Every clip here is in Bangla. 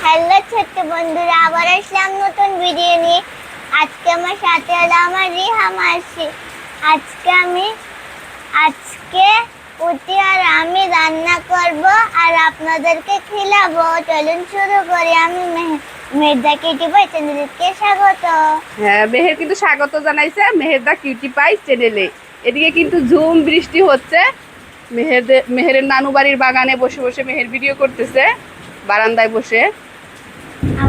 হ্যালো ছোট্ট বন্ধুরা, আবার আসলাম নতুন ভিডিও নিয়ে। আজকে আমার সাথে হলো আমার রিহা মাসি। আজকে উটি আর আমি রান্না করব আর আপনাদেরকে খিলাবো। চলুন শুরু করি। আমি মেহেরদা কিউটি পাই চ্যানেলকে স্বাগত। হ্যাঁ, মেহের কিন্তু স্বাগত জানাইছে মেহেরদা কিউটি পাই চ্যানেলে। এদিকে কিন্তু ঝুম বৃষ্টি হচ্ছে। মেহেরের নানু বাড়ির বাগানে বসে বসে মেহের ভিডিও করতেছে, বারান্দায় বসে।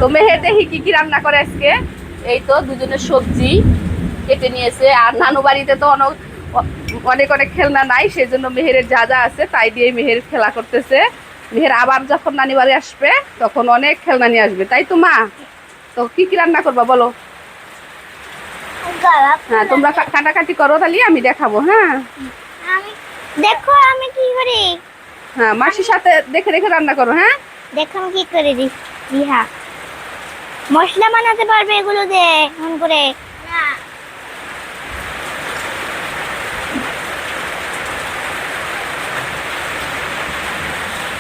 তো মেহের দেখি কি কি রান্না করে আজকে। এই তো দুজনের সবজি কেটে নিয়েছে, আর নানু বাড়িতে তো অনেক অনেক খেলনা নাই, সেজন্য মেহেরের যা যা আছে তাই দিয়ে মেহের খেলা করতেছে। মেহের আবার যখন নানি বাড়ি আসবে তখন অনেক খেলনা নিয়ে আসবে, তাই তো মা? তো কি কি রান্না করবা বলো? হ্যাঁ, তোমরা কাটাকাটি করো, তাহলে আমি দেখাবো। হ্যাঁ, দেখো আমি কি করি। হ্যাঁ, মাসির সাথে দেখে দেখে রান্না করো। হ্যাঁ, দেখো আমি কি করে রিহা মশলা বানাতে পারবে এগুলো দিয়ে মন করে না।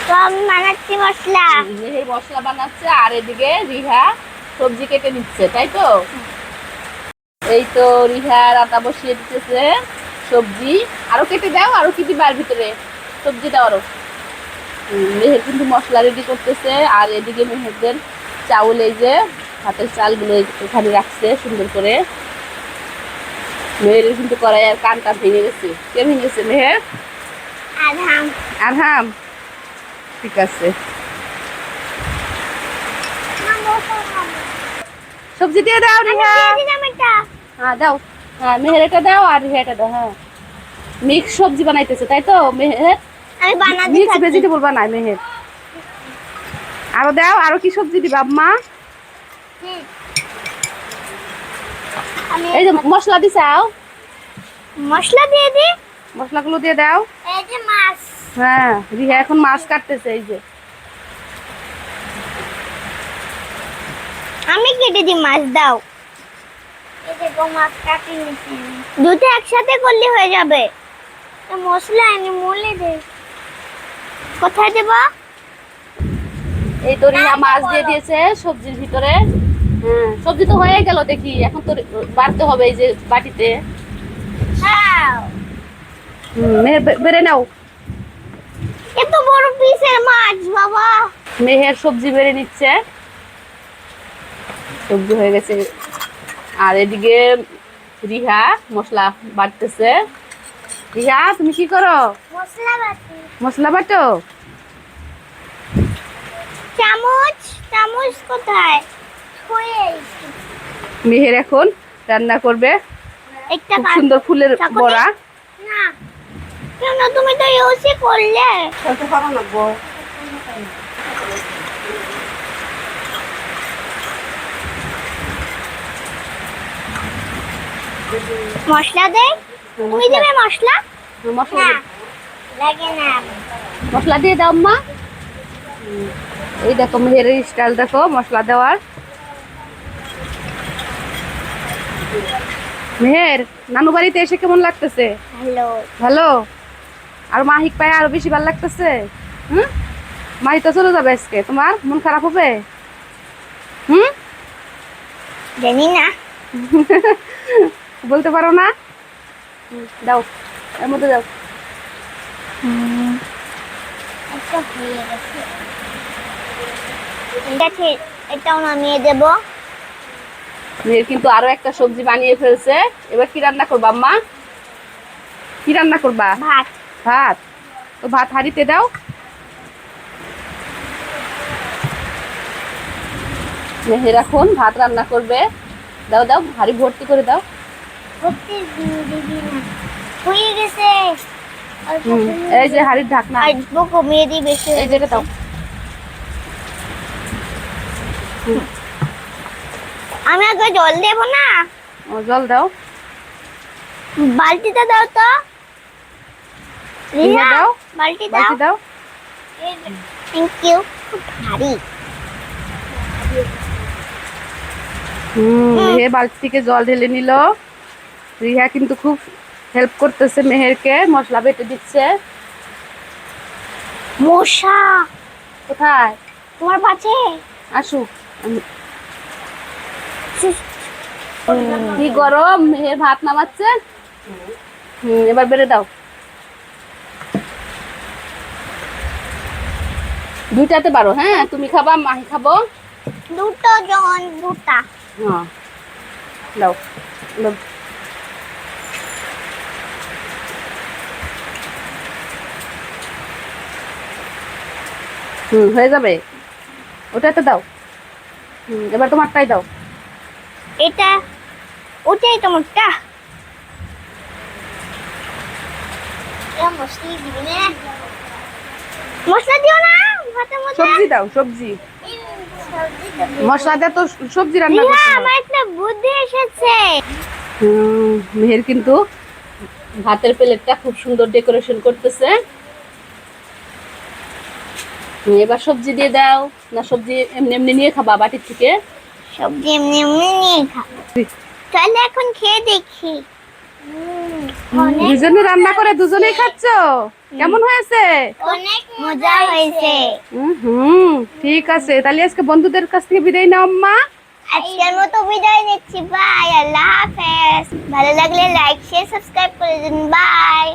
তো আমি বানাচ্ছি মশলা। মেহের মশলা বানাচ্ছে আর এদিকে রিহা সবজি কেটে নিচ্ছে, তাই তো? এই তো রিহা রান্না বসিয়ে দিতেছে সবজি। আরো কেটে দাও, আরো কি দিবার ভিতরে সবজি দাও আরো। মেহের কিন্তু মশলা রেডি করতেছে, আর এদিকে মেহেরদের চাউল, এই যে ভাতের চালগুলো এখানে রাখছে সুন্দর করে। মেহেরের কিন্তু কড়াই আর কানটা ভেঙে গেছে। কে ভেঙেছে? মেহের আর হাম। ঠিক আছে, সবজি দিয়ে দাও রিহা। হ্যাঁ দাও, হ্যাঁ মেহের এটা দাও আর রিহা এটা দাও। হ্যাঁ, মিক্স সবজি বানাইতেছে, তাই তো মেহের? আমি বানাতে মিক্স থাকি। ভেজিটেবল বানাই মেহের। আরো দাও, আরো কি সবজি দিবা আম্মা? এই যে মশলা দিছাও, মশলা দিয়ে দি। মশলাগুলো দিয়ে দাও। এই যে মাছ। হ্যাঁ, রিহা এখন মাছ কাটতেছে। এই যে আমি কেটে দি, মাছ দাও। এই যে মাছ কাটি নিছি। দুটো একসাথে করলে হয়ে যাবে। তো মশলা এনে মলে দে। কোথায় দেব? এই তো রিহা মাছ দিয়ে দিয়েছে সবজির ভিতরে। হ্যাঁ, সবজি তো হয়ে গেল দেখি। এখন তো বাড়তে হবে এই যে বাটিতে। মেহের বেড়ে নাও। এত বড় পিসের মাছ বাবা। মেহের সবজি বেড়ে নিচ্ছে, সবজি হয়ে গেছে। আর এদিকে রিহা মশলা বাটতেছে। রিহা তুমি কি করো? মশলা বাটি। মশলা বাটো। চামচ কোথায়? মেহের এখন রান্না করবে একটা খুব সুন্দর ফুলের বড়া। না কেন, তুমি তো ইউসি করলে। মশলা দে। তুমি দেবে মশলা? মশলা লাগে না। মশলা দিয়ে দাও মা। এই দেখো মেহেরের স্টাইল, দেখো মশলা দেওয়ার। মেহের নানু বাড়িতে এসে কেমন লাগতেছে? ভালো। ভালো? আর মাহিক পায়ে আরো বেশি ভালো লাগতেছে? হুম, মাহি তো চলে যাবে আজকে, তোমার মন খারাপ হবে? হুম, জানি না। বলতে পারো না? দাও, এর মধ্যে দাও। একটা হয়ে গেছে। দেখে এটাও নামিয়ে দেব। মেয়ের কিন্তু আরো একটা সবজি বানিয়ে ফেলছে। এবার কি রান্না করবা আম্মা? কি রান্না করবা? ভাত। ভাত? তো ভাত হাঁড়িতে দাও। মেহের এখন ভাত রান্না করবে। দাও দাও, হাঁড়ি ভর্তি করে দাও। ভর্তি দিবি না, হয়ে গেছে। এই যে হাঁড়ির ঢাকনা, আসবো কমিয়ে দিই বেশি। এই যেটা দাও। আমি আগে জল দেব না? ও, জল দাও। বালতিটা দাও তো। রিয়া দাও, বালতি বালতি দাও। Thank you. ভারী। মেহের বালতি থেকে জল ঢেলে নিল। রিহা কিন্তু খুব হেল্প করতেছে মেহেরকে, মশলা বেটে দিচ্ছে। মশা কোথায়? তোমার পাশে। আসুক। কি গরম, মেহের ভাত নামাচ্ছে। এবার বেড়ে দাও। দুইটাতে পারো, হ্যাঁ তুমি খাবা, মাহি খাবো। দুটো জন দুটা। হ্যাঁ দাও দাও। হয়ে যাবে, ওটাতে দাও। এবার তোমারটাই দাও। এটা ওটাই তোমারটা। মশলা দিবি না, মশলা দিও না ভাতের মধ্যে। সবজি দাও, সবজি। মশলা দিয়ে তো সবজি রান্না রিয়া, করতে হয়। আমার একটা বুদ্ধি এসেছে। মেহের কিন্তু ভাতের প্লেটটা খুব সুন্দর ডেকোরেশন করতেছে। এবার সবজি দিয়ে দাও। না সবজি এমনি এমনি নিয়ে খাবা বাটির থেকে? সবজি এমনি এমনি নিয়ে খাবো। তাহলে এখন খেয়ে দেখি। দুজনে রান্না করে দুজনেই খাচ্ছ, কেমন হয়েছে? অনেক মজা হয়েছে। ঠিক আছে, তাহলে আজকে বন্ধুদের কাছ থেকে বিদায় নাও আম্মা। আজকের মতো বিদায় নিচ্ছি, বাই, আল্লাহ হাফেজ। ভালো লাগলে লাইক শেয়ার সাবস্ক্রাইব করে দিন, বাই।